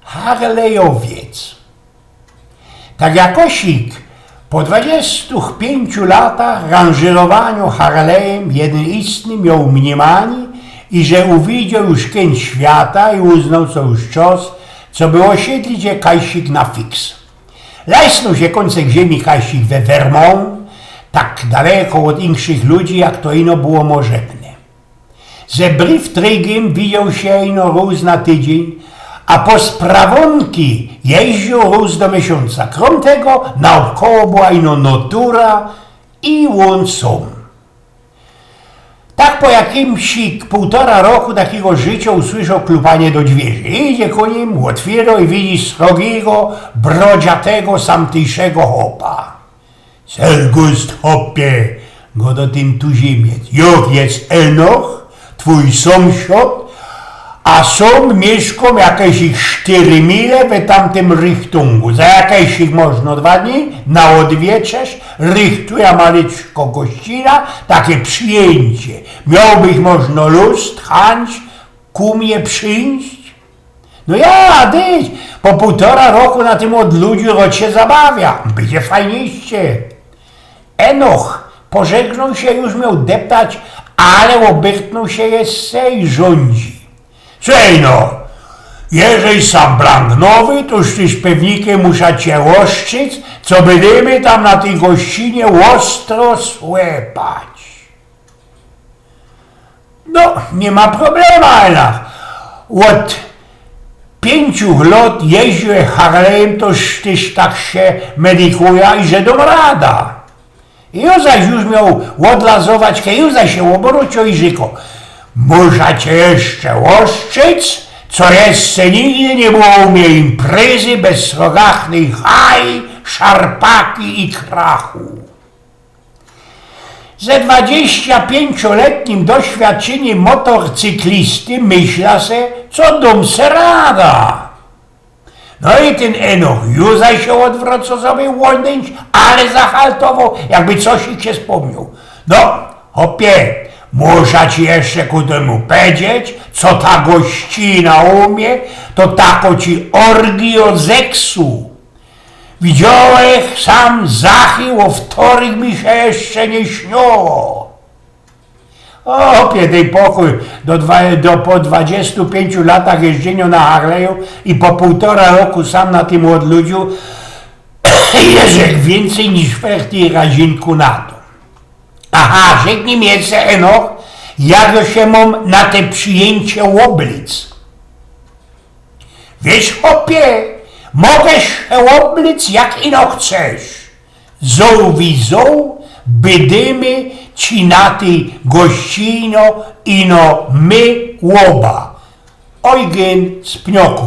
Harlejowiec. Tak jakosik po 25 latach ranżerowaniu Harlejem jeden istny miał mniemanie, i że uwidział już kęć świata i uznał, co już czas, co by osiedlić je kajsik na fiks. Lesnął się końcek ziemi kajsik we Vermont, tak daleko od inszych ludzi, jak to ino było możebne. Ze Briefträgiem widział się ino róz na tydzień, a po sprawonki jeździł róz do miesiąca. Krom tego naokoło była ino natura i on sam. Tak po jakimś 1,5 roku takiego życia usłyszał klupanie do drzwi. Idzie ku nim, otwiera i widzi srogiego, brodziatego, samtejszego hopa. Sergust hopie, go do tym tuziemiec. Jak jest Enoch, twój sąsiad, a sam mieszkam jakieś 4 mile w tamtym Richtungu. Za jakieś można 2 dni na odwieczerz richtuje maliczko gościna, takie przyjęcie. Miałbyś można lust, chęć ku mnie przyjść? No ja, dyć, po 1,5 roku na tym odludziu rok się zabawia. Będzie fajniejsze. Enoch pożegnał się, już miał deptać, ale obyrtnął się jeszcze i rządzi. Słuchaj no, jeżeli sam blank nowy, to już tyś pewnikiem muszę cię oszczyć, co będziemy tam na tej gościnie ostro słepać. No, nie ma problemu, Enoch. Od 5 lat jeździłem Harlejem, toż tyś tak się medykuje i że dom rada. I on zaś już miał odlazować, kiedy zaś się obrócił i rzekł: muszę cię jeszcze oszczyć, co jeszcze nigdy nie było u mnie imprezy bez srogachnej haj, szarpaki i krachu. Ze 25-letnim doświadczeniem motorcyklisty myśla se, co dom se rada. No i ten Enoch już zaś się odwrócił sobie łądęć, ale zahaltował, jakby coś ich się wspomniał. No, hopie, muszę ci jeszcze ku temu powiedzieć, co ta gościna umie, to tako ci orgio zeksu. Widziałeś sam zachył, o wtorek mi się jeszcze nie śniło. Opie, dej pokój, po 25 latach jeżdżenia na Harleju i po 1,5 roku sam na tym odludziu, jest więcej niż ferty razinku na to. Aha, rzeknij mi jeszcze, Enoch, jak się mam na te przyjęcie oblic. Wiesz, hopie, mogę się oblic jak ino chcesz. Zołwizą będziemy ci na tej gościno ino my łoba. Eugen z Pnioku.